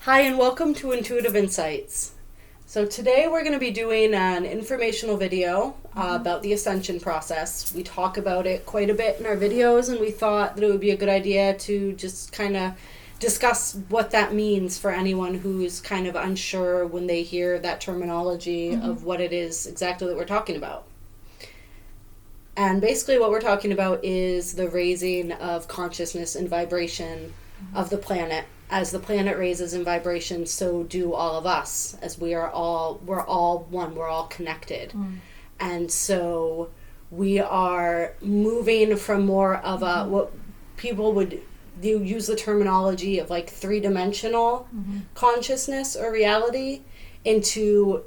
Hi, and welcome to Intuitive Insights. So today we're going to be doing an informational video about the Ascension process. We talk about it quite a bit in our videos, and we thought that it would be a good idea to just kind of discuss what that means for anyone who's kind of unsure when they hear that terminology of what it is exactly that we're talking about. And basically what we're talking about is the raising of consciousness and vibration of the planet. As the planet raises in vibration, so do all of us, as we're all one, we're all connected. And so we are moving from more of a, what people would use the terminology of like three-dimensional consciousness or reality into,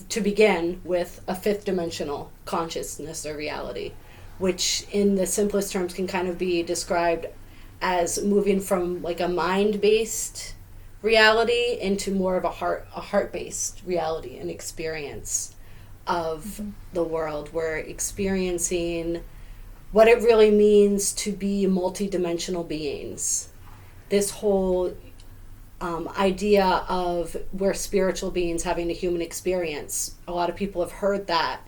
to begin with, a fifth-dimensional consciousness or reality, which in the simplest terms can kind of be described as moving from like a mind-based reality into more of a heart-based reality and experience of the world. We're experiencing what it really means to be multi-dimensional beings. This whole idea of we're spiritual beings having a human experience. A lot of people have heard that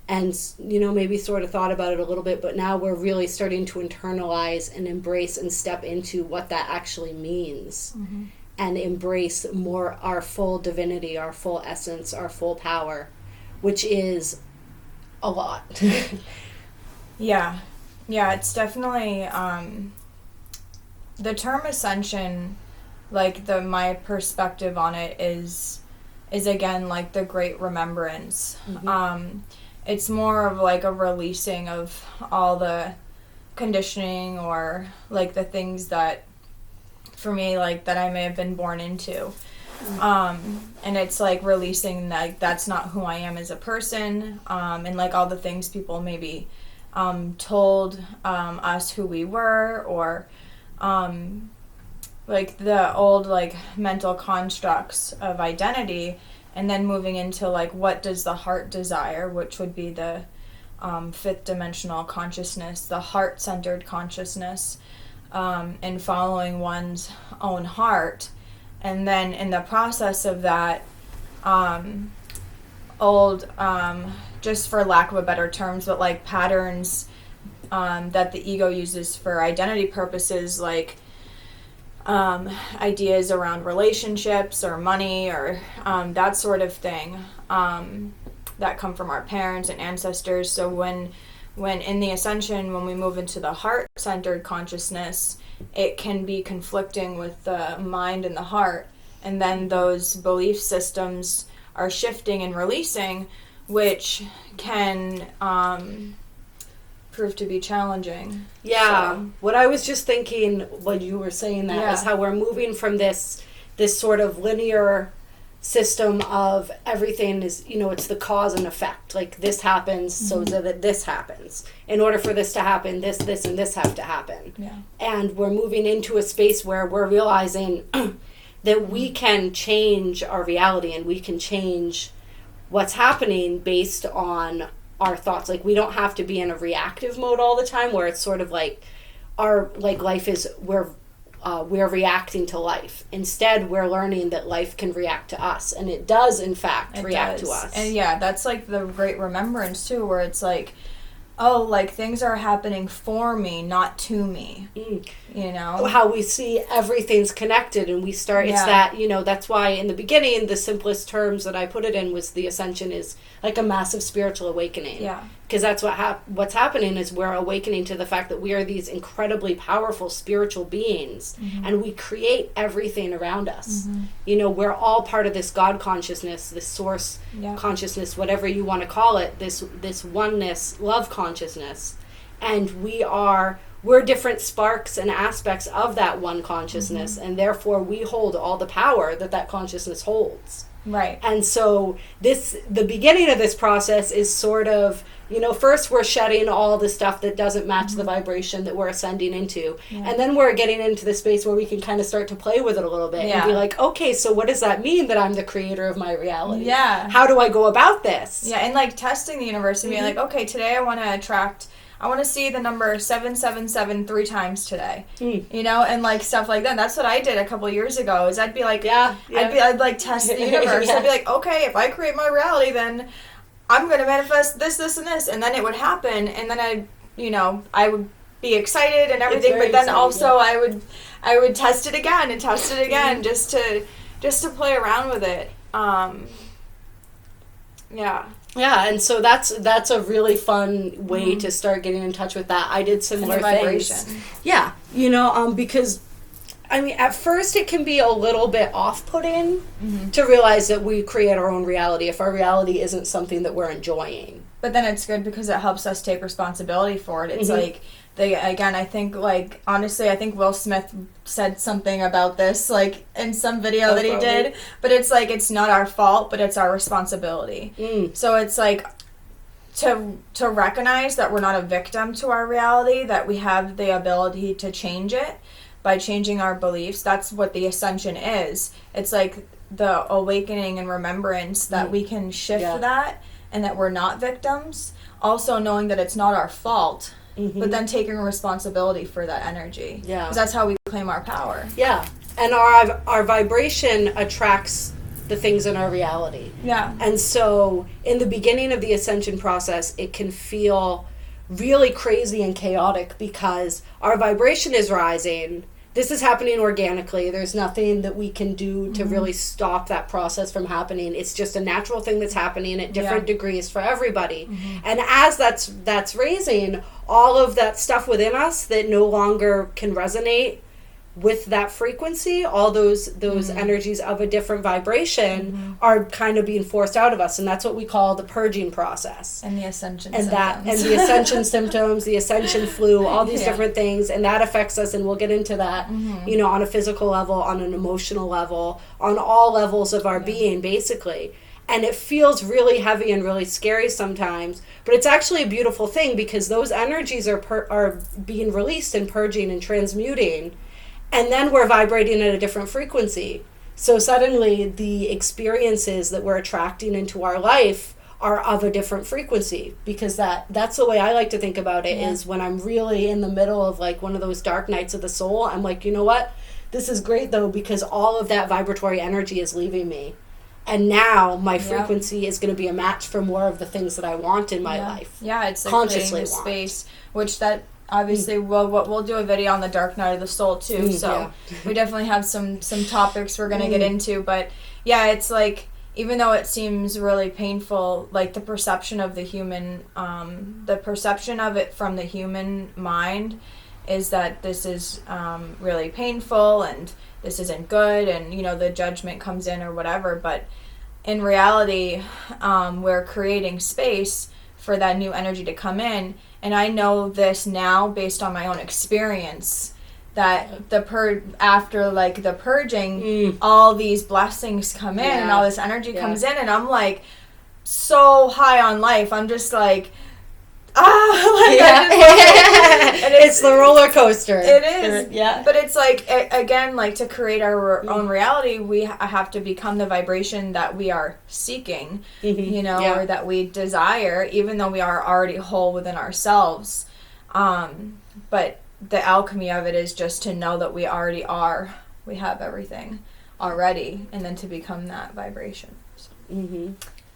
and, you know, maybe sort of thought about it a little bit, but now we're really starting to internalize and embrace and step into what that actually means and embrace more our full divinity, our full essence, our full power, which is a lot. Yeah, it's definitely, the term Ascension, like my perspective on it is again, like the great remembrance. It's more of like a releasing of all the conditioning or like the things that, for me, like that I may have been born into. And it's like releasing like that's not who I am as a person, and like all the things people maybe told us who we were, or like the old like mental constructs of identity. And then moving into like what does the heart desire, which would be the fifth dimensional consciousness, the heart-centered consciousness, and following one's own heart. And then in the process of that, just for lack of a better terms, but like patterns that the ego uses for identity purposes, like ideas around relationships or money or that sort of thing that come from our parents and ancestors. So when in the Ascension, when we move into the heart-centered consciousness, it can be conflicting with the mind and the heart, and then those belief systems are shifting and releasing, which can prove to be challenging. Yeah. So, what I was just thinking when you were saying that is how we're moving from this sort of linear system of everything is, you know, it's the cause and effect. Like this happens so that this happens. In order for this to happen, this, and this have to happen. Yeah. And we're moving into a space where we're realizing that we can change our reality and we can change what's happening based on our thoughts. Like we don't have to be in a reactive mode all the time where it's sort of like our like life is we're reacting to life. Instead, we're learning that life can react to us, and it does in fact react to us. And yeah, that's like the great remembrance too, where it's like, oh, like things are happening for me, not to me. You know how we see everything's connected, and we start. It's that, you know, that's why in the beginning the simplest terms that I put it in was the Ascension is like a massive spiritual awakening. Yeah. Because that's what's happening is we're awakening to the fact that we are these incredibly powerful spiritual beings, and we create everything around us. You know, we're all part of this God consciousness, this source consciousness, whatever you want to call it, this oneness, love consciousness. And we're different sparks and aspects of that one consciousness, and therefore we hold all the power that consciousness holds. Right. And so the beginning of this process is sort of, you know, first we're shedding all the stuff that doesn't match the vibration that we're ascending into. And then we're getting into the space where we can kind of start to play with it a little bit and be like, okay, so what does that mean that I'm the creator of my reality? Yeah. How do I go about this? Yeah, and like testing the universe and being like, okay, today I want to attract I want to see the number 777 3 times today. You know, and like stuff like that. That's what I did a couple years ago. Is I'd be like, I'd like test the universe. I'd be like, okay, if I create my reality, then I'm going to manifest this, this, and this, and then it would happen, and then I would be excited and everything, but then also I would test it again and test it again just to play around with it. Yeah, and so that's a really fun way to start getting in touch with that. I did similar things. Yeah, because I mean, at first it can be a little bit off-putting to realize that we create our own reality if our reality isn't something that we're enjoying. But then it's good because it helps us take responsibility for it. It's like, I think, like, honestly, I think Will Smith said something about this, like, in some video that he did. But it's like, it's not our fault, but it's our responsibility. So it's like, to recognize that we're not a victim to our reality, that we have the ability to change it by changing our beliefs. That's what the Ascension is. It's like the awakening and remembrance that we can shift that, and that we're not victims. Also knowing that it's not our fault, but then taking responsibility for that energy. Yeah. Because that's how we claim our power. Yeah. And our vibration attracts the things in our reality. Yeah. And so in the beginning of the Ascension process, it can feel really crazy and chaotic because our vibration is rising. This is happening organically. There's nothing that we can do to really stop that process from happening. It's just a natural thing that's happening at different degrees for everybody. And as that's raising, all of that stuff within us that no longer can resonate with that frequency, all those energies of a different vibration are kind of being forced out of us, and that's what we call the purging process. And the Ascension and symptoms. The Ascension symptoms, the Ascension flu, all these different things, and that affects us, and we'll get into that, on a physical level, on an emotional level, on all levels of our being, basically. And it feels really heavy and really scary sometimes, but it's actually a beautiful thing because those energies are being released and purging and transmuting. And then we're vibrating at a different frequency. So suddenly the experiences that we're attracting into our life are of a different frequency, because that's the way I like to think about it, is when I'm really in the middle of like one of those dark nights of the soul, I'm like, you know what? This is great though, because all of that vibratory energy is leaving me. And now my frequency is going to be a match for more of the things that I want in my life. Yeah, it's like consciously creating the space, which that obviously we'll do a video on the dark night of the soul too. So we definitely have some topics we're going to get into. But yeah, it's like, even though it seems really painful, like the perception of the perception of it from the human mind is that this is really painful and this isn't good, and the judgment comes in or whatever. But in reality, we're creating space for that new energy to come in. And I know this now based on my own experience, that after like the purging, all these blessings come in and all this energy comes in, and I'm like so high on life. I'm just like, it's the roller coaster. It is. Yeah. But it's like, again, like to create our own reality, we have to become the vibration that we are seeking, or that we desire, even though we are already whole within ourselves. But the alchemy of it is just to know that we already are. We have everything already, and then to become that vibration. So.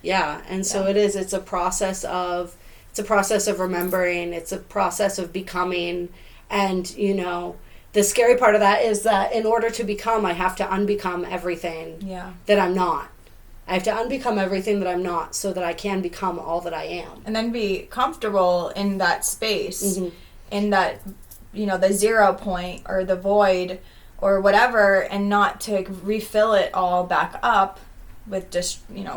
Yeah. And so it is. It's a process of remembering. It's a process of becoming. And, the scary part of that is that in order to become, I have to unbecome everything that I'm not. I have to unbecome everything that I'm not so that I can become all that I am. And then be comfortable in that space, in that, the 0 point or the void or whatever, and not to refill it all back up with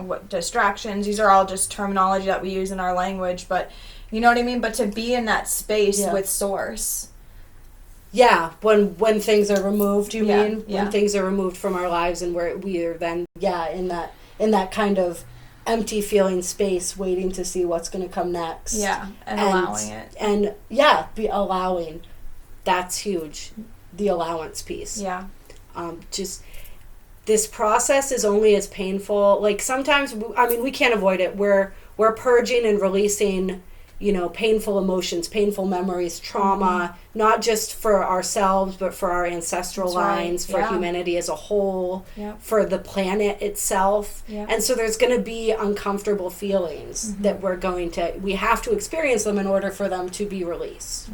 what distractions. These are all just terminology that we use in our language, but you know what I mean? But to be in that space with source. Yeah, when things are removed, you mean? When things are removed from our lives, and we are then in that kind of empty feeling space, waiting to see what's going to come next. Yeah, and allowing it. And be allowing. That's huge. The allowance piece. Yeah. This process is only as painful. Like sometimes, we can't avoid it. We're purging and releasing, painful emotions, painful memories, trauma, not just for ourselves, but for our ancestral lines, for humanity as a whole, for the planet itself. And so there's going to be uncomfortable feelings that we have to experience them in order for them to be released.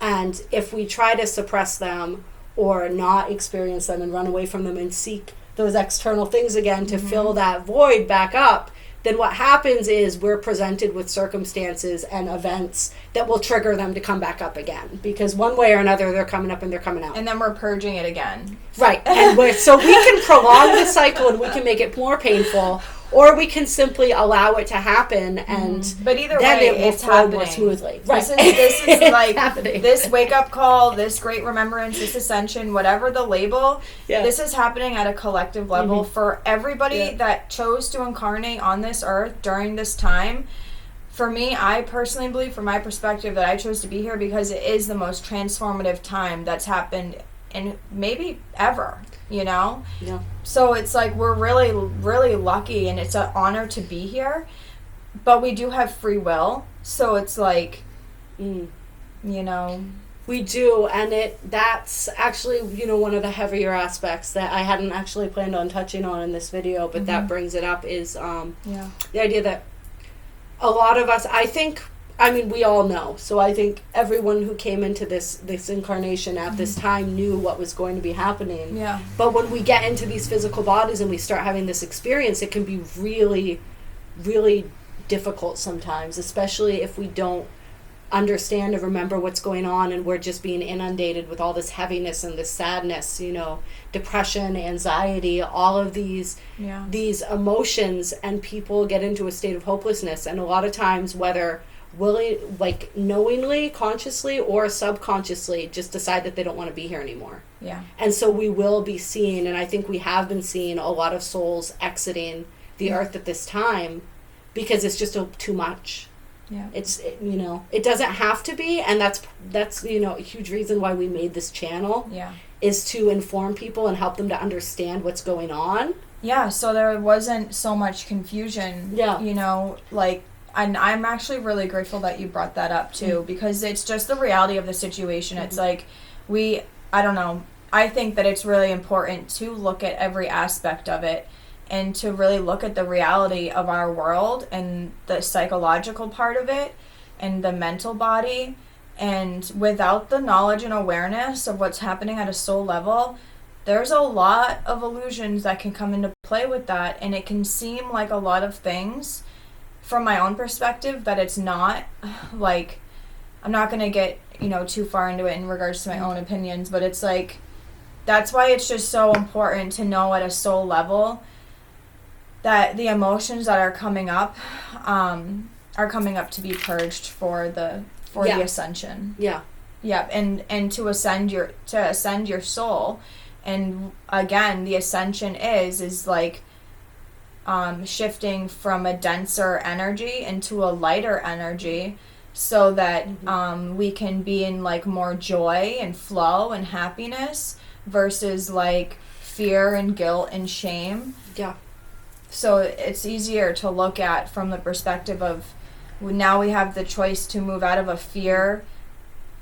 And if we try to suppress them or not experience them and run away from them and seek those external things again to fill that void back up, then what happens is we're presented with circumstances and events that will trigger them to come back up again. Because one way or another, they're coming up and they're coming out. And then we're purging it again. Right. And so we can prolong the cycle and we can make it more painful, or we can simply allow it to happen, and but either then way, it will it's flow happening more smoothly. Right. This is like happening. This wake-up call, this great remembrance, this ascension, whatever the label, this is happening at a collective level for everybody that chose to incarnate on this earth during this time. For me, I personally believe, from my perspective, that I chose to be here because it is the most transformative time that's happened in maybe ever. So it's like we're really, really lucky, and it's an honor to be here, but we do have free will, so it's like we do. And that's actually one of the heavier aspects that I hadn't actually planned on touching on in this video, but that brings it up, is the idea that a lot of us, we all know. So I think everyone who came into this incarnation at this time knew what was going to be happening. Yeah. But when we get into these physical bodies and we start having this experience, it can be really, really difficult sometimes, especially if we don't understand or remember what's going on, and we're just being inundated with all this heaviness and this sadness, depression, anxiety, all of these emotions, and people get into a state of hopelessness. And a lot of times, whether knowingly, consciously, or subconsciously, just decide that they don't want to be here anymore. Yeah. And so we will be seeing, and I think we have been seeing, a lot of souls exiting the earth at this time because it's just too much. Yeah. It doesn't have to be, and that's a huge reason why we made this channel. Yeah. Is to inform people and help them to understand what's going on. Yeah, so there wasn't so much confusion. Yeah. And I'm actually really grateful that you brought that up too, because it's just the reality of the situation. It's like I don't know, I think that it's really important to look at every aspect of it and to really look at the reality of our world and the psychological part of it and the mental body. And without the knowledge and awareness of what's happening at a soul level, there's a lot of illusions that can come into play with that. And it can seem like a lot of things from my own perspective that it's not. Like, I'm not going to get, too far into it in regards to my own opinions, but it's like, that's why it's just so important to know at a soul level that the emotions that are coming up to be purged for the ascension. Yeah. Yeah, and to ascend your soul. And again, the ascension is like shifting from a denser energy into a lighter energy, so that we can be in like more joy and flow and happiness versus like fear and guilt and shame. Yeah. So it's easier to look at from the perspective of, now we have the choice to move out of a fear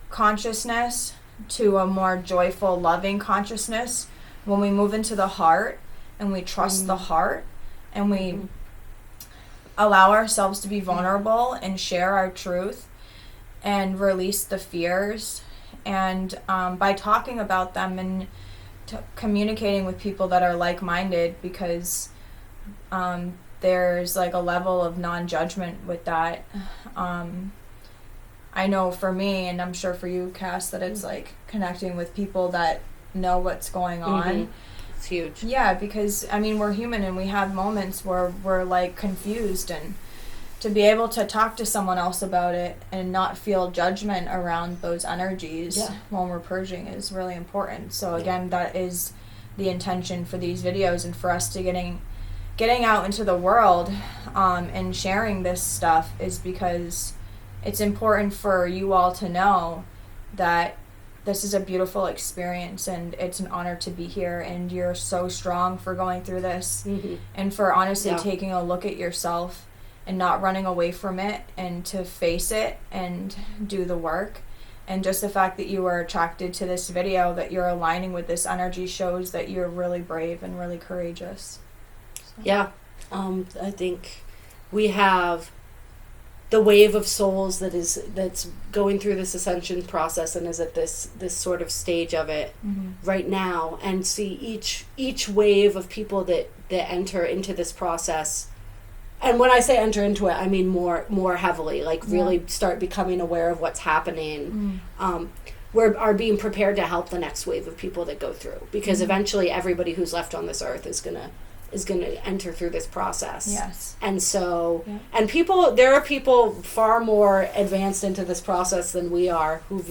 consciousness to a more joyful, loving consciousness when we move into the heart and we trust the heart and we allow ourselves to be vulnerable and share our truth and release the fears. And by talking about them and communicating with people that are like-minded, because there's like a level of non-judgment with that. I know for me, and I'm sure for you, Cass, that it's like connecting with people that know what's going on. It's huge. Yeah, because we're human and we have moments where we're like confused, and to be able to talk to someone else about it and not feel judgment around those energies when we're purging is really important. So again, that is the intention for these videos, and for us to getting out into the world and sharing this stuff is because it's important for you all to know that this is a beautiful experience and it's an honor to be here, and you're so strong for going through this and for honestly taking a look at yourself not running away from it, and to face it and do the work. And just the fact that you were attracted to this video, that you're aligning with this energy, shows that you're really brave and really courageous. So. Yeah. I think we have the wave of souls that's going through this ascension process and is at this sort of stage of it right now, and see each wave of people that enter into this process. And when I say enter into it, I mean more heavily, like really start becoming aware of what's happening. Are being prepared to help the next wave of people that go through, because eventually everybody who's left on this earth is gonna enter through this process. Yes. And so, and there are people far more advanced into this process than we are, who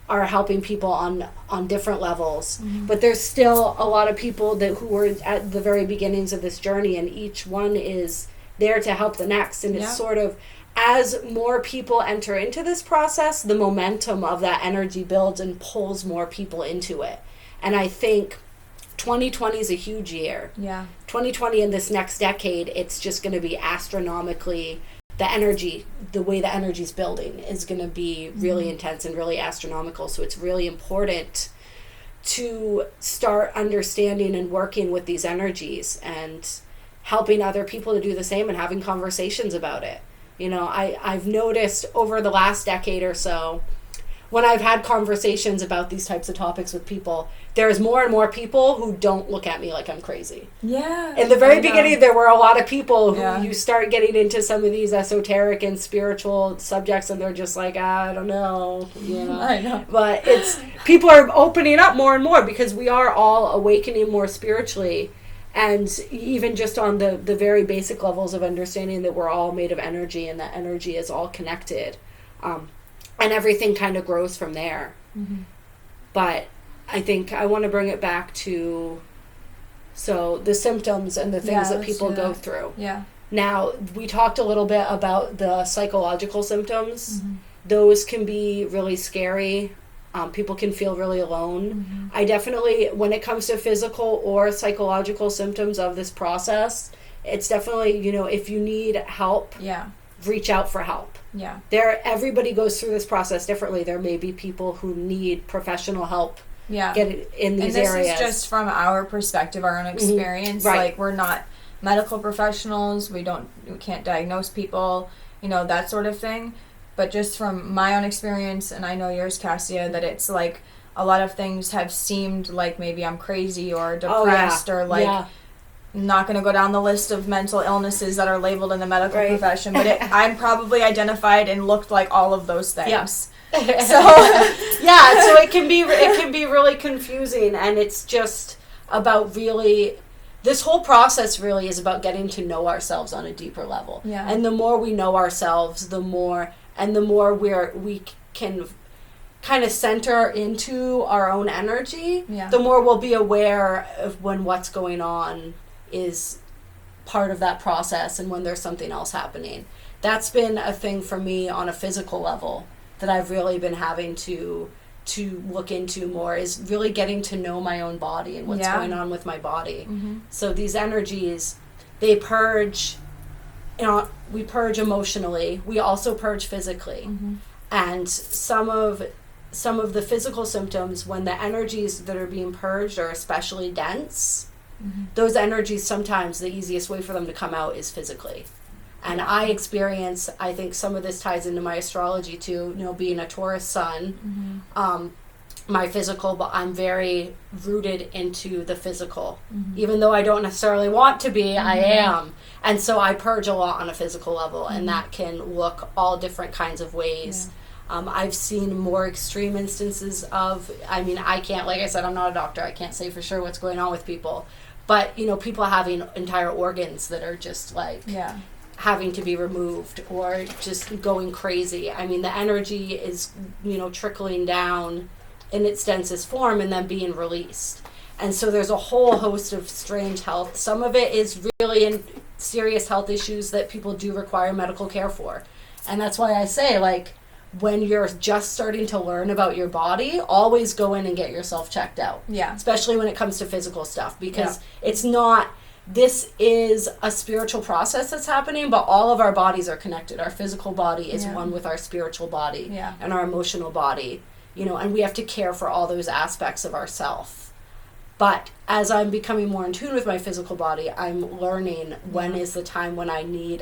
are helping people on different levels. But there's still a lot of people who were at the very beginnings of this journey, and each one is there to help the next. And it's sort of, as more people enter into this process, the momentum of that energy builds and pulls more people into it. And I think 2020 is a huge year. Yeah. 2020 in this next decade, it's just going to be astronomically, the way the energy's building is going to be really intense and really astronomical. So it's really important to start understanding and working with these energies and helping other people to do the same and having conversations about it. I've noticed over the last decade or so, when I've had conversations about these types of topics with people, there's more and more people who don't look at me like I'm crazy. Yeah. In the very beginning, there were a lot of people who you start getting into some of these esoteric and spiritual subjects, and they're just like, I don't know. I know. But people are opening up more and more, because we are all awakening more spiritually. And even just on the very basic levels of understanding that we're all made of energy, and that energy is all connected. And everything kind of grows from there. But I think I want to bring it back to the symptoms and the things that people go through. Yeah. Now, we talked a little bit about the psychological symptoms. Those can be really scary. People can feel really alone. I definitely, when it comes to physical or psychological symptoms of this process, it's definitely, if you need help, reach out for help. Yeah. Everybody goes through this process differently. There may be people who need professional help. Get it in these areas. And this is just from our perspective, our own experience. Right. Like, we're not medical professionals. We can't diagnose people, that sort of thing. But just from my own experience, and I know yours, Kassia, that it's like a lot of things have seemed like maybe I'm crazy or depressed or like. Yeah. Not going to go down the list of mental illnesses that are labeled in the medical profession, but I'm probably identified and looked like all of those things. Yes. So so it can be really confusing, and it's just about this whole process really is about getting to know ourselves on a deeper level. Yeah. And the more we know ourselves, the more we can kind of center into our own energy, the more we'll be aware of when what's going on is part of that process, and when there's something else happening. That's been a thing for me on a physical level that I've really been having to look into more, is really getting to know my own body and what's going on with my body. So these energies, they purge, we purge emotionally, we also purge physically. And some of the physical symptoms, when the energies that are being purged are especially dense, those energies, sometimes the easiest way for them to come out is physically. And I think some of this ties into my astrology too, being a Taurus sun, my physical, but I'm very rooted into the physical. Even though I don't necessarily want to be, I am. And so I purge a lot on a physical level, and that can look all different kinds of ways. I've seen more extreme instances of, I can't, like I said, I'm not a doctor, I can't say for sure what's going on with people. But, people having entire organs that are just like having to be removed, or just going crazy. The energy is, trickling down in its densest form and then being released. And so there's a whole host of strange health. Some of it is really serious health issues that people do require medical care for. And that's why I say, like, when you're just starting to learn about your body, always go in and get yourself checked out. Yeah. Especially when it comes to physical stuff, because it's not, this is a spiritual process that's happening, but all of our bodies are connected. Our physical body is one with our spiritual body and our emotional body, and we have to care for all those aspects of ourself. But as I'm becoming more in tune with my physical body, I'm learning when is the time when I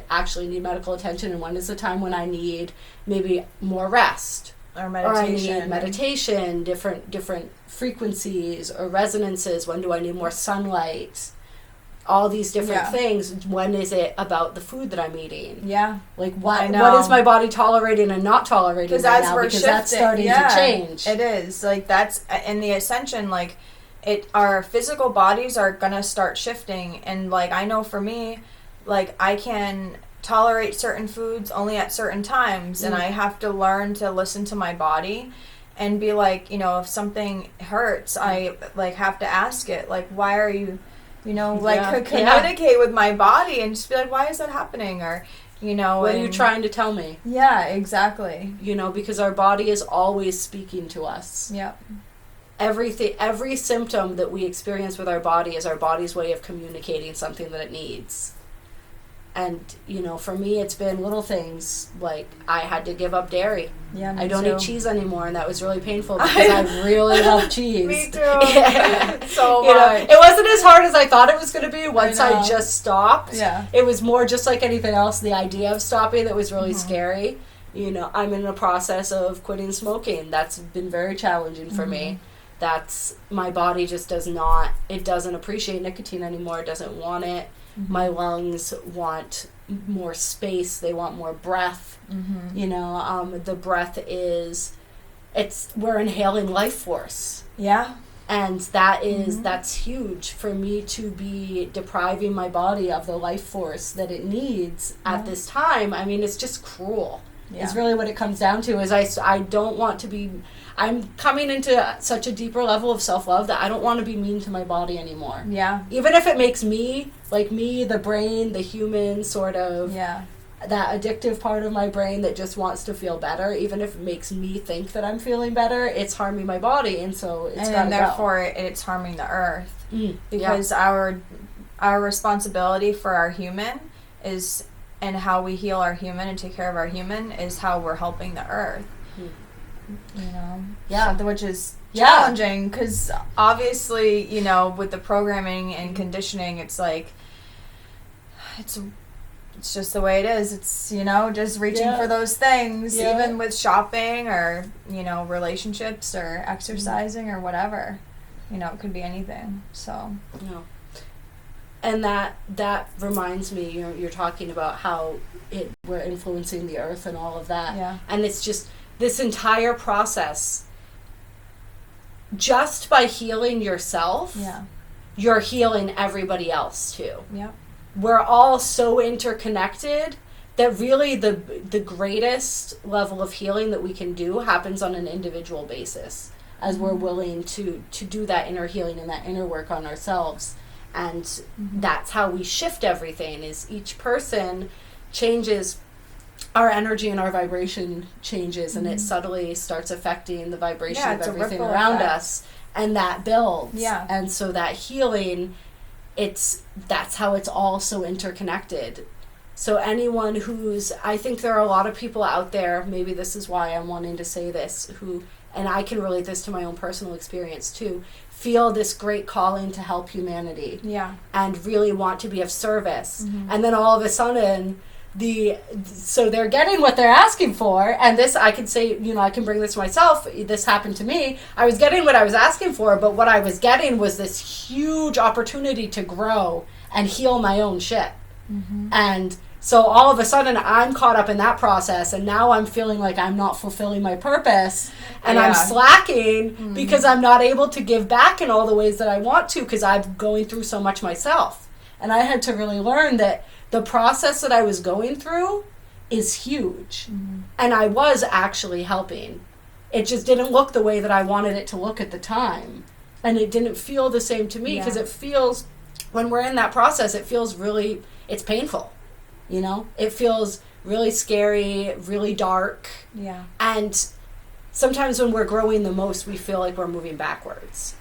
actually need medical attention, and when is the time when I need maybe more rest. Or meditation. Or I need meditation, different frequencies or resonances. When do I need more sunlight? All these different things. When is it about the food that I'm eating? Yeah. Like what is my body tolerating and not tolerating right now? Because that's starting to change. It is. Like that's in the Ascension, like our physical bodies are gonna start shifting, and like I know for me, like I can tolerate certain foods only at certain times, and I have to learn to listen to my body and be like, if something hurts, I like have to ask it, like, why are you communicate with my body and just be like, why is that happening? Or what are you trying to tell me? Yeah, exactly. Because our body is always speaking to us. Yep. Every symptom that we experience with our body is our body's way of communicating something that it needs. And, for me, it's been little things, like I had to give up dairy. Yeah, me I don't too. eat cheese anymore, and that was really painful because I really love cheese. Me too. So much. It wasn't as hard as I thought it was going to be once I just stopped. Yeah. It was more just like anything else, the idea of stopping that was really scary. I'm in the process of quitting smoking. That's been very challenging for me. That's, my body just doesn't appreciate nicotine anymore. It doesn't want it. My lungs want more space. They want more breath. The breath we're inhaling life force. Yeah. And that's huge for me to be depriving my body of the life force that it needs at this time. I mean, it's just cruel. Yeah. It's really what it comes down to is I don't want to be, I'm coming into such a deeper level of self-love that I don't want to be mean to my body anymore. Yeah. Even if it makes me, the brain, the human sort of, that addictive part of my brain that just wants to feel better, even if it makes me think that I'm feeling better, it's harming my body, and so it's and therefore it's harming the earth. Because our responsibility for our human is, and how we heal our human and take care of our human is how we're helping the earth. Which is challenging because obviously, with the programming and conditioning, it's like it's just the way it is. It's just reaching for those things, even with shopping or relationships or exercising or whatever. It could be anything. So and that reminds me, you're talking about how we're influencing the earth and all of that, and it's just this entire process. Just by healing yourself, you're healing everybody else too. Yeah, we're all so interconnected that really the greatest level of healing that we can do happens on an individual basis, as we're willing to do that inner healing and that inner work on ourselves. And that's how we shift everything, is each person changes, our energy and our vibration changes, and it subtly starts affecting the vibration of everything around us, and that builds. Yeah. And so that healing, that's how it's all so interconnected. So anyone I think there are a lot of people out there, maybe this is why I'm wanting to say this, who, and I can relate this to my own personal experience too, feel this great calling to help humanity. Yeah. And really want to be of service. And then all of a sudden, so they're getting what they're asking for, and this, I can say, I can bring this to myself, this happened to me. I was getting what I was asking for, but what I was getting was this huge opportunity to grow and heal my own shit. And so all of a sudden I'm caught up in that process, and now I'm feeling like I'm not fulfilling my purpose, and I'm slacking because I'm not able to give back in all the ways that I want to, because I'm going through so much myself. And I had to really learn that the process that I was going through is huge. And I was actually helping. It just didn't look the way that I wanted it to look at the time. And it didn't feel the same to me, because it feels, when we're in that process, it feels really, it's painful. It feels really scary, really dark. Yeah. And sometimes when we're growing the most, we feel like we're moving backwards.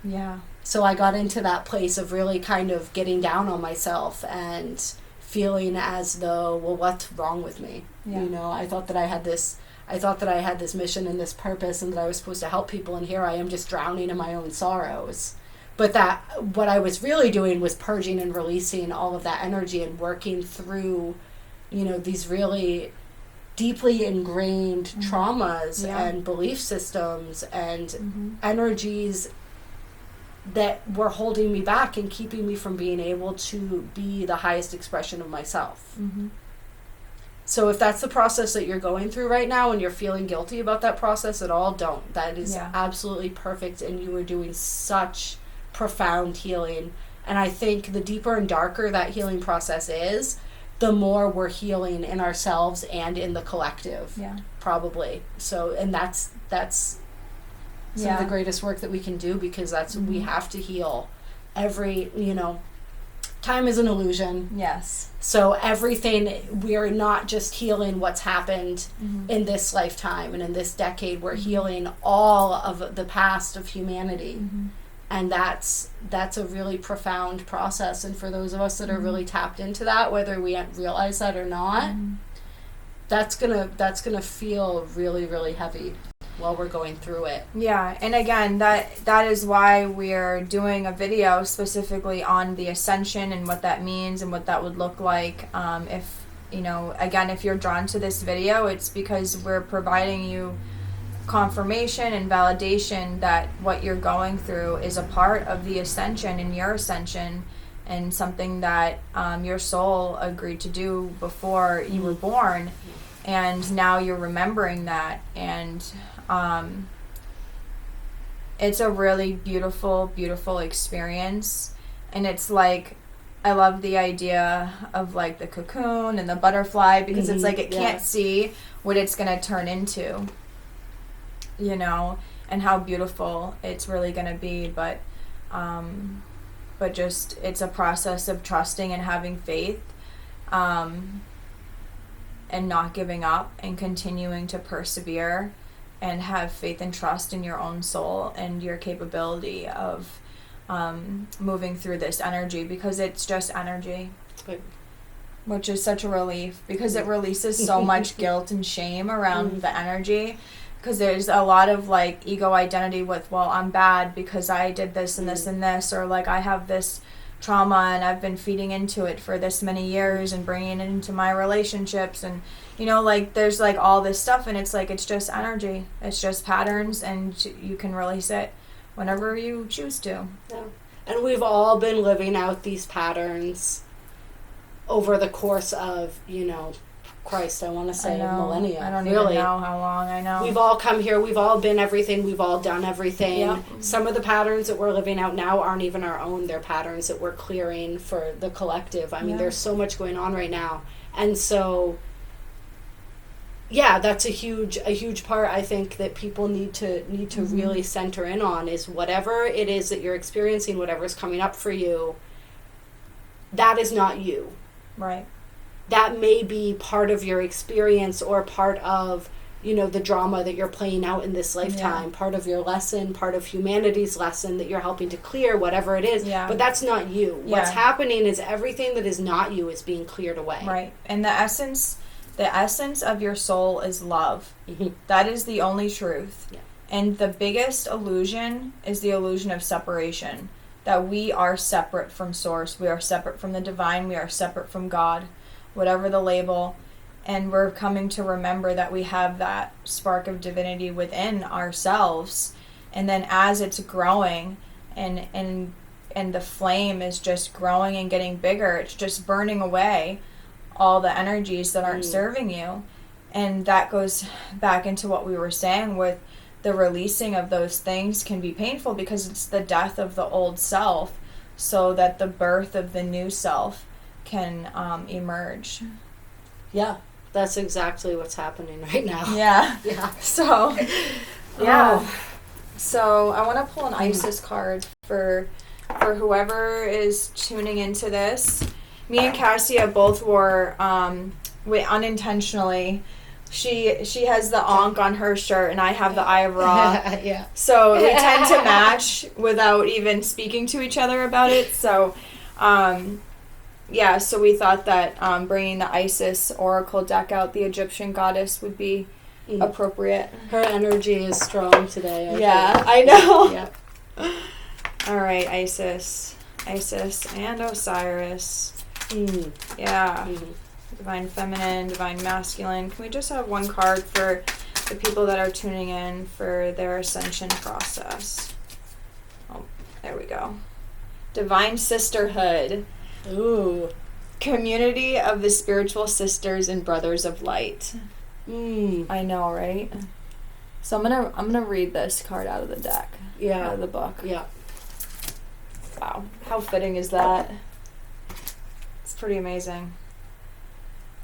Yeah. So I got into that place of really kind of getting down on myself and feeling as though, well, what's wrong with me? Yeah. You know, I thought that I had this mission and this purpose and that I was supposed to help people, and here I am just drowning in my own sorrows. But that what I was really doing was purging and releasing all of that energy and working through, you know, these really deeply ingrained traumas and belief systems and energies that were holding me back and keeping me from being able to be the highest expression of myself. So if that's the process that you're going through right now and you're feeling guilty about that process at all, don't. That is absolutely perfect, and you are doing such profound healing. And I think the deeper and darker that healing process is, the more we're healing in ourselves and in the collective. Probably. So, and that's some of the greatest work that we can do, because that's we have to heal every, you know, time is an illusion. Yes. So everything, we're not just healing what's happened in this lifetime and in this decade, we're healing all of the past of humanity. And that's a really profound process. And for those of us that are really tapped into that, whether we realize that or not, that's gonna feel really, really heavy while we're going through it. Yeah, and again, that is why we're doing a video specifically on the Ascension and what that means and what that would look like. If, you know, again, if you're drawn to this video, it's because we're providing you confirmation and validation that what you're going through is a part of the Ascension and your ascension, and something that your soul agreed to do before you were born. And now you're remembering that, and it's a really beautiful, beautiful experience. And it's like, I love the idea of like the cocoon and the butterfly, because it's like it can't see what it's going to turn into, you know, and how beautiful it's really going to be. But just, it's a process of trusting and having faith, and not giving up and continuing to persevere and have faith and trust in your own soul and your capability of moving through this energy, because it's just energy. Which is such a relief, because it releases so much guilt and shame around the energy, because there's a lot of like ego identity with, well, I'm bad because I did this and this and this, or like I have this trauma and I've been feeding into it for this many years and bringing it into my relationships, and you know, like there's like all this stuff, and it's like, it's just energy, it's just patterns, and you can release it whenever you choose to. Yeah. And we've all been living out these patterns over the course of, you know, Christ, I want to say millennia. I don't even know how long. I know. We've all come here. We've all been everything. We've all done everything. Yep. Some of the patterns that we're living out now aren't even our own. They're patterns that we're clearing for the collective. I mean, there's so much going on right now. And so, yeah, that's a huge part, I think, that people need to really center in on, is whatever it is that you're experiencing, whatever's coming up for you, that is not you. Right. That may be part of your experience, or part of, you know, the drama that you're playing out in this lifetime, part of your lesson, part of humanity's lesson that you're helping to clear, whatever it is. Yeah. But that's not you. Yeah. What's happening is everything that is not you is being cleared away. Right. And the essence of your soul is love. That is the only truth. Yeah. And the biggest illusion is the illusion of separation. That we are separate from Source. We are separate from the divine. We are separate from God. Whatever the label, and we're coming to remember that we have that spark of divinity within ourselves, and then as it's growing and the flame is just growing and getting bigger, it's just burning away all the energies that aren't serving you. And that goes back into what we were saying with the releasing of those things can be painful, because it's the death of the old self so that the birth of the new self can emerge. Yeah, that's exactly what's happening right now. Yeah. So, yeah. So I want to pull an Isis card for whoever is tuning into this. Me and Kassia both wore, we unintentionally she has the Ankh on her shirt, and I have the Eye of Ra. Yeah. So we tend to match without even speaking to each other about it. So, so we thought that bringing the Isis Oracle deck out, the Egyptian goddess, would be appropriate. Her energy is strong today. I know. Yeah. All right, Isis and Osiris. Yeah. Divine feminine, divine masculine. Can we just have one card for the people that are tuning in for their ascension process? Oh, there we go. Divine sisterhood. Ooh. Community of the spiritual sisters and brothers of light. I know, right? So I'm gonna read this card out of the deck. Yeah. Out of the book. Yeah. Wow. How fitting is that? It's pretty amazing.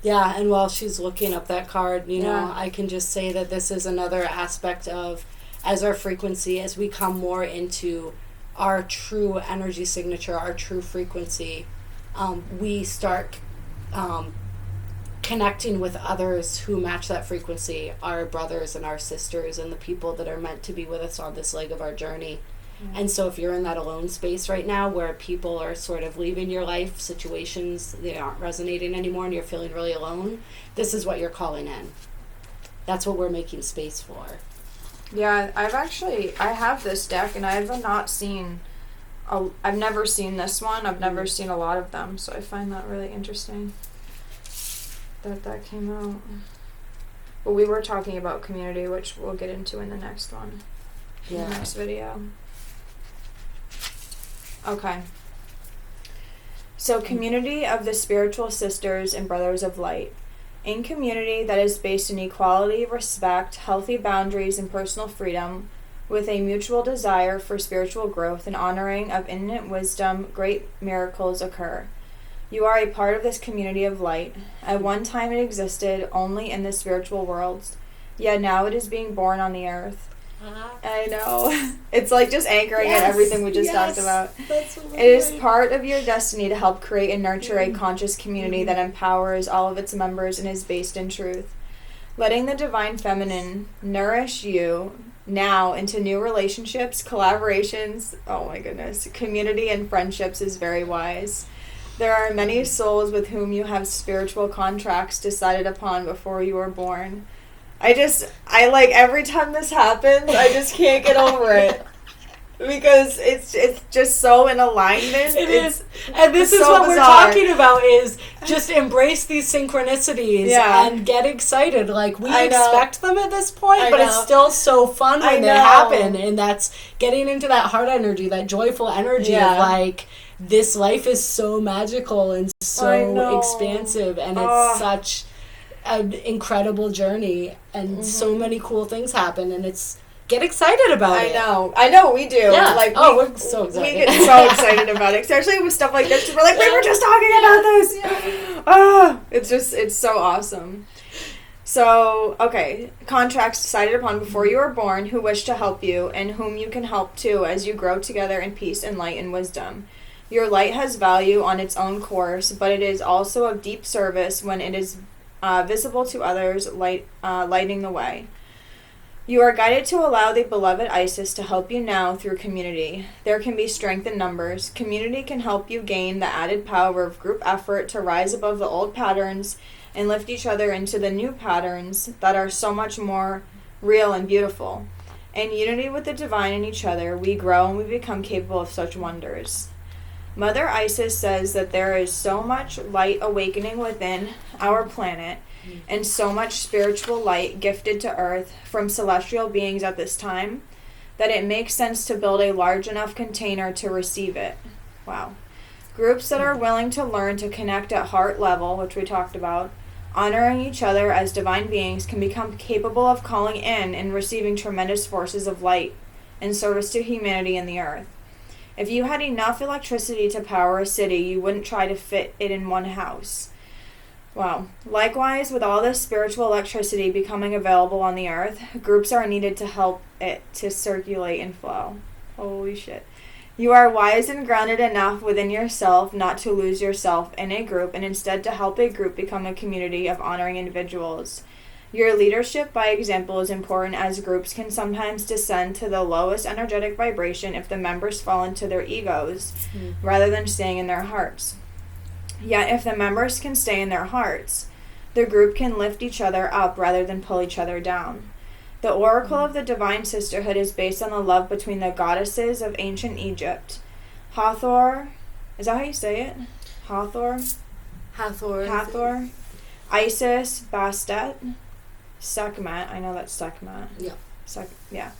Yeah, and while she's looking up that card, you know, Yeah. I can just say that this is another aspect of, as our frequency, as we come more into our true energy signature, our true frequency, we start connecting with others who match that frequency, our brothers and our sisters and the people that are meant to be with us on this leg of our journey. And so if you're in that alone space right now where people are sort of leaving your life, situations, they aren't resonating anymore and you're feeling really alone, this is what you're calling in. That's what we're making space for. Yeah, I have this deck and I've never seen this one. I've never seen a lot of them, so I find that really interesting that came out. But we were talking about community, which we'll get into in the next one. In the next video. Okay. So, community of the spiritual sisters and brothers of light. In community that is based in equality, respect, healthy boundaries, and personal freedom, with a mutual desire for spiritual growth and honoring of infinite wisdom, great miracles occur. You are a part of this community of light. At one time it existed only in the spiritual worlds, yet now it is being born on the earth. I know. It's like just anchoring in everything we just talked about. It is part of your destiny to help create and nurture a conscious community that empowers all of its members and is based in truth. Letting the divine feminine nourish you now into new relationships, collaborations, oh my goodness, community and friendships is very wise. There are many souls with whom you have spiritual contracts decided upon before you were born. I like every time this happens, I just can't get over it. Because it's just so in alignment. It is. And this is so what bizarre. We're talking about is just embrace these synchronicities and get excited. Like, we expect them at this point, but it's still so fun when they happen. And that's getting into that heart energy, that joyful energy of like, this life is so magical and so expansive. And it's such an incredible journey. And so many cool things happen. And it's... Get excited about it. I know, we do. Yeah. Like, we're so excited. We get so excited about it, especially with stuff like this. We're like, we were just talking about this. Yeah. It's so awesome. So, okay, contracts decided upon before you were born who wish to help you and whom you can help too as you grow together in peace and light and wisdom. Your light has value on its own course, but it is also of deep service when it is visible to others, lighting the way. You are guided to allow the beloved Isis to help you now through community. There can be strength in numbers. Community can help you gain the added power of group effort to rise above the old patterns and lift each other into the new patterns that are so much more real and beautiful. In unity with the divine and each other, we grow and we become capable of such wonders. Mother Isis says that there is so much light awakening within our planet and so much spiritual light gifted to Earth from celestial beings at this time that it makes sense to build a large enough container to receive it. Wow. Groups that are willing to learn to connect at heart level, which we talked about, honoring each other as divine beings, can become capable of calling in and receiving tremendous forces of light in service to humanity and the Earth. If you had enough electricity to power a city, you wouldn't try to fit it in one house. Wow. Likewise, with all this spiritual electricity becoming available on the earth, groups are needed to help it to circulate and flow. Holy shit. You are wise and grounded enough within yourself not to lose yourself in a group and instead to help a group become a community of honoring individuals. Your leadership by example is important, as groups can sometimes descend to the lowest energetic vibration if the members fall into their egos rather than staying in their hearts. Yet if the members can stay in their hearts, the group can lift each other up rather than pull each other down. The oracle of the Divine Sisterhood is based on the love between the goddesses of ancient Egypt. Hathor, is that how you say it? Hathor? Hathor. Isis, Bastet, Sekhmet. I know that's Sekhmet. Yeah.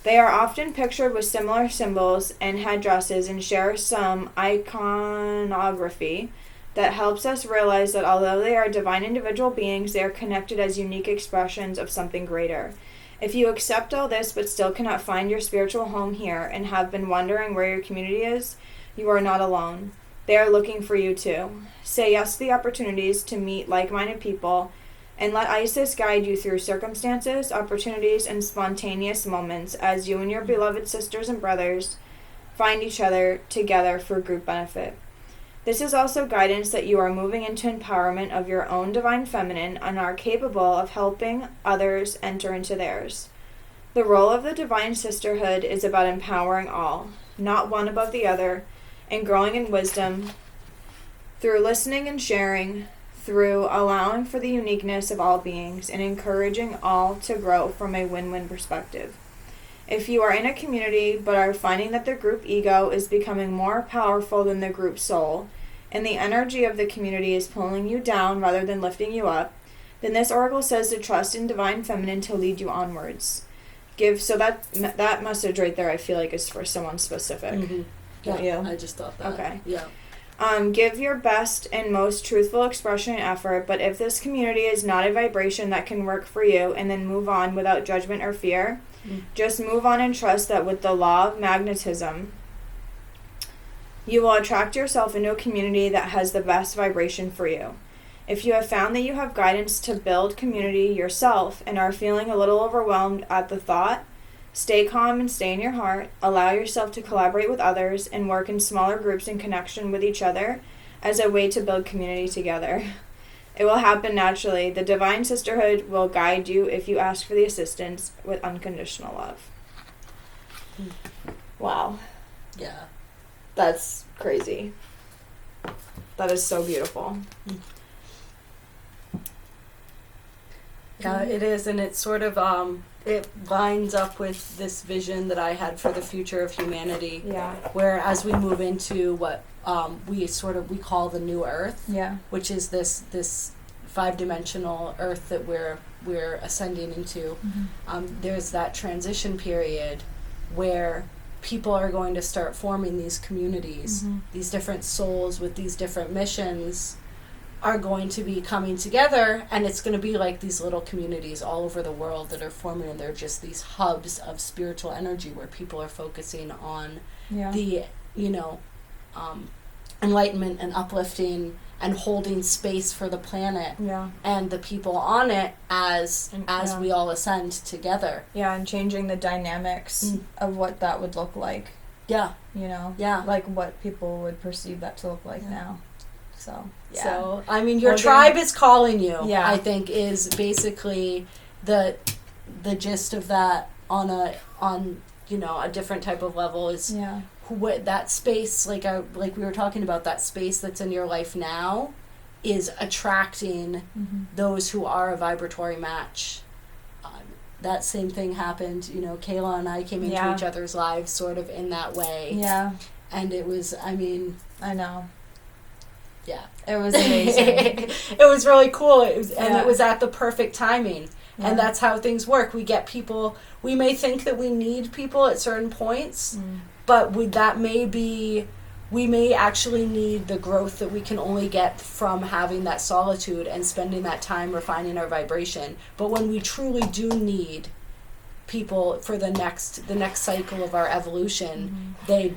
They are often pictured with similar symbols and headdresses and share some iconography that helps us realize that although they are divine individual beings, they are connected as unique expressions of something greater. If you accept all this but still cannot find your spiritual home here and have been wondering where your community is, you are not alone. They are looking for you too. Say yes to the opportunities to meet like-minded people, and let Isis guide you through circumstances, opportunities, and spontaneous moments as you and your beloved sisters and brothers find each other together for group benefit. This is also guidance that you are moving into empowerment of your own divine feminine and are capable of helping others enter into theirs. The role of the Divine Sisterhood is about empowering all, not one above the other, and growing in wisdom through listening and sharing, through allowing for the uniqueness of all beings and encouraging all to grow from a win-win perspective. If you are in a community but are finding that the group ego is becoming more powerful than the group soul, and the energy of the community is pulling you down rather than lifting you up, then this oracle says to trust in divine feminine to lead you onwards. That message right there, I feel like, is for someone specific. Mm-hmm. Don't yeah, you? I just thought that. Okay. Yeah. Give your best and most truthful expression and effort, but if this community is not a vibration that can work for you, and then move on without judgment or fear, just move on and trust that with the law of magnetism, you will attract yourself into a community that has the best vibration for you. If you have found that you have guidance to build community yourself and are feeling a little overwhelmed at the thought, stay calm and stay in your heart. Allow yourself to collaborate with others and work in smaller groups in connection with each other as a way to build community together. It will happen naturally. The Divine Sisterhood will guide you if you ask for the assistance with unconditional love. Wow. Yeah. That's crazy. That is so beautiful. Yeah, it is, and it's sort of it lines up with this vision that I had for the future of humanity. Yeah. Where as we move into what we call the new Earth. Yeah. Which is this 5-dimensional Earth that we're ascending into. Mm-hmm. There's that transition period where people are going to start forming these communities. Mm-hmm. These different souls with these different missions are going to be coming together, and it's going to be like these little communities all over the world that are forming, and they're just these hubs of spiritual energy where people are focusing on the enlightenment and uplifting and holding space for the planet and the people on it as we all ascend together. Yeah, and changing the dynamics of what that would look like. Yeah. Like what people would perceive that to look like now. So, I mean, your tribe is calling you, I think, is basically the gist of that on a different type of level is that space, like we were talking about, that space that's in your life now is attracting those who are a vibratory match. That same thing happened, Kayla and I came into each other's lives sort of in that way. Yeah. And it was, I know. Yeah. It was amazing. It was really cool. It was at the perfect timing. Yeah. And that's how things work. We get people, we may think that we need people at certain points, but we may actually need the growth that we can only get from having that solitude and spending that time refining our vibration. But when we truly do need people for the next cycle of our evolution, they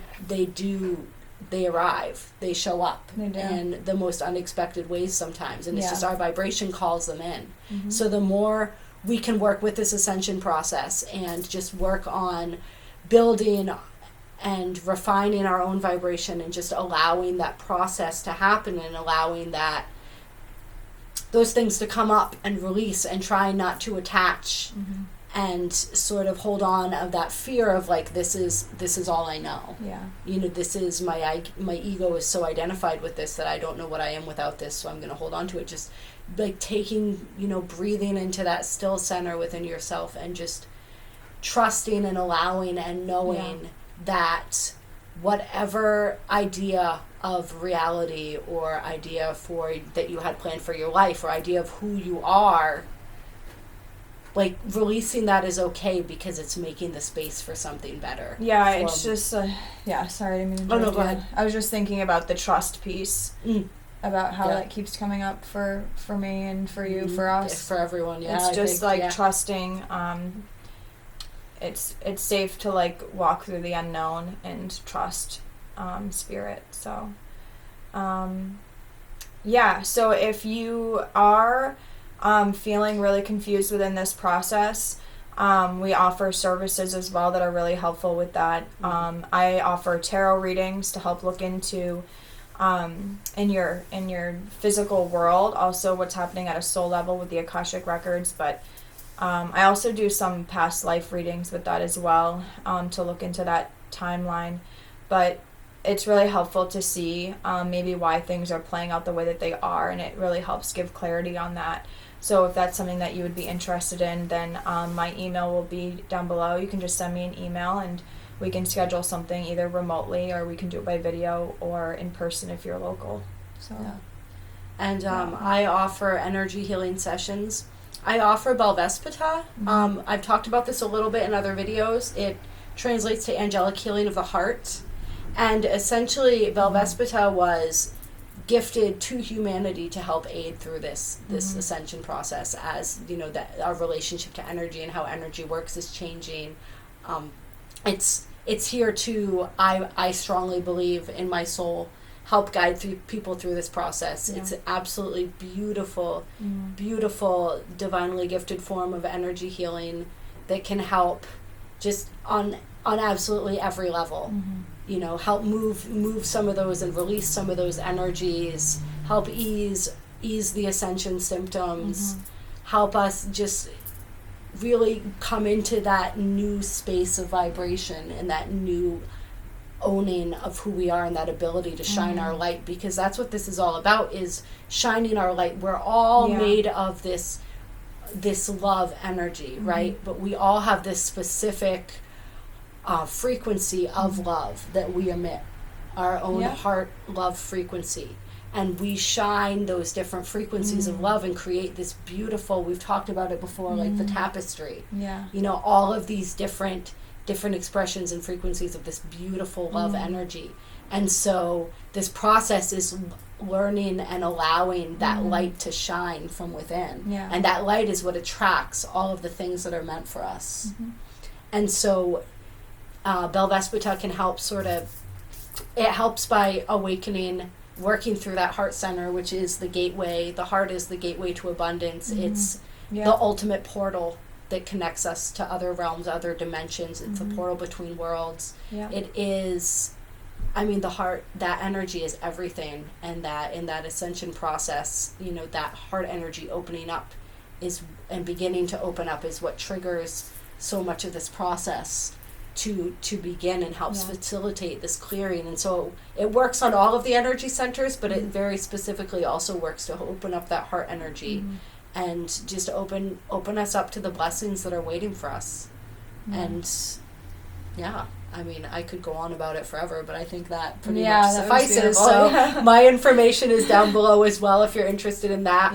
arrive. They show up in the most unexpected ways sometimes. And it's just our vibration calls them in. Mm-hmm. So the more we can work with this ascension process and just work on building and refining our own vibration and just allowing that process to happen and allowing that those things to come up and release, and try not to attach and sort of hold on of that fear of like, this is all I know. Yeah. You know, this is my ego is so identified with this that I don't know what I am without this, so I'm going to hold on to it. Just like taking, you know, breathing into that still center within yourself and just trusting and allowing and knowing that whatever idea of reality or idea for that you had planned for your life or idea of who you are, like releasing that is okay because it's making the space for something better. Yeah, it's just sorry, I didn't mean to go ahead. I was just thinking about the trust piece, about how that keeps coming up for me and for you, for us, for everyone. Yeah, it's just trusting. It's safe to like walk through the unknown and trust spirit. So so if you are feeling really confused within this process, we offer services as well that are really helpful with that. I offer tarot readings to help look into in your physical world, also what's happening at a soul level with the Akashic records, but I also do some past life readings with that as well, to look into that timeline. But it's really helpful to see maybe why things are playing out the way that they are, and it really helps give clarity on that. So if that's something that you would be interested in, then my email will be down below. You can just send me an email and we can schedule something either remotely, or we can do it by video or in person if you're local. So, And I offer energy healing sessions. I offer Belvaspata. I've talked about this a little bit in other videos. It translates to angelic healing of the heart. And essentially, Belvaspata was gifted to humanity to help aid through this ascension process, as you know, that our relationship to energy and how energy works is changing. It's here to, I strongly believe in my soul, help guide people through this process. It's an absolutely beautiful divinely gifted form of energy healing that can help just on absolutely every level. You know, help move some of those and release some of those energies, help ease the ascension symptoms, help us just really come into that new space of vibration and that new owning of who we are and that ability to shine our light, because that's what this is all about, is shining our light. We're all made of this love energy, right? But we all have this specific frequency of love that we emit, our own heart love frequency, and we shine those different frequencies of love and create this beautiful, we've talked about it before, like the tapestry, you know, all of these different expressions and frequencies of this beautiful love energy. And so this process is learning and allowing that light to shine from within, and that light is what attracts all of the things that are meant for us. And so Belvaspata can help it helps by awakening, working through that heart center, which is the gateway. The heart is the gateway to abundance. It's the ultimate portal that connects us to other realms, other dimensions. It's a portal between worlds. It is, I mean, the heart, that energy is everything, and that in that ascension process, you know, that heart energy opening up and beginning to open up is what triggers so much of this process to begin and helps facilitate this clearing. And so it works on all of the energy centers, but it very specifically also works to open up that heart energy and just open us up to the blessings that are waiting for us. And I mean, I could go on about it forever, but I think that pretty much suffices. So my information is down below as well if you're interested in that.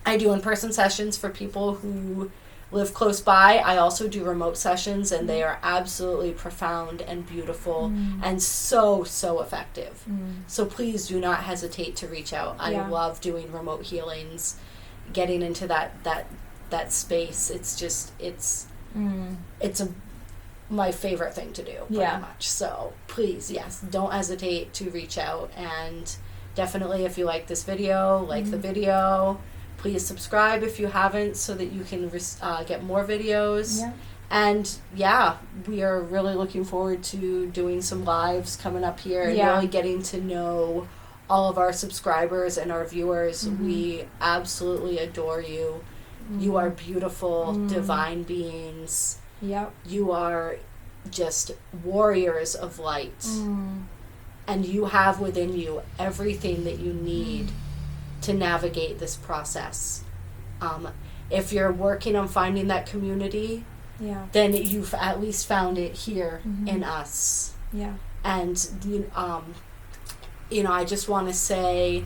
I do in-person sessions for people who live close by. I also do remote sessions, and they are absolutely profound and beautiful and so effective. So please do not hesitate to reach out. I love doing remote healings, getting into that space. It's my favorite thing to do, pretty much. So please, don't hesitate to reach out, and definitely if you like this video, the video. Please subscribe if you haven't, so that you can get more videos. And we are really looking forward to doing some lives coming up here and really getting to know all of our subscribers and our viewers. We absolutely adore you. You are beautiful, divine beings. Yep. You are just warriors of light. And you have within you everything that you need to navigate this process. If you're working on finding that community, then you've at least found it here in us. Yeah. And, I just want to say,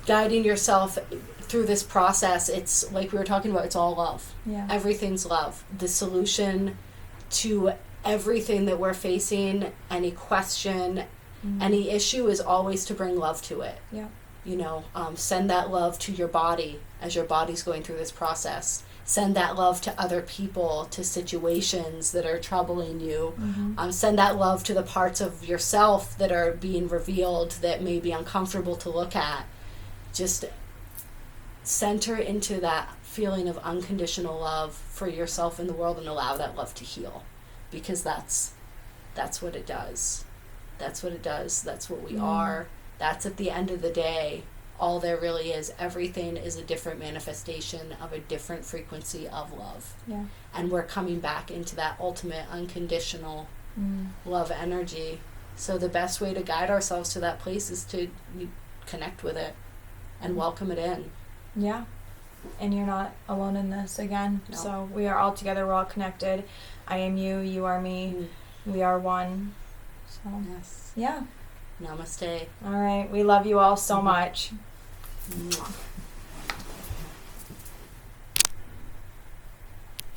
guiding yourself through this process, it's like we were talking about, it's all love. Yeah. Everything's love. The solution to everything that we're facing, any question, any issue, is always to bring love to it. Yeah. Send that love to your body as your body's going through this process. Send that love to other people, to situations that are troubling you. Send that love to the parts of yourself that are being revealed that may be uncomfortable to look at. Just center into that feeling of unconditional love for yourself and the world, and allow that love to heal, because that's what it does. That's what it does. That's what we are. That's, at the end of the day, all there really is. Everything is a different manifestation of a different frequency of love. Yeah. And we're coming back into that ultimate unconditional love energy. So the best way to guide ourselves to that place is to connect with it and welcome it in. Yeah. And you're not alone in this, again. No. So we are all together. We're all connected. I am you. You are me. We are one. So, yes. Yeah. Namaste. All right. We love you all so much. Mwah.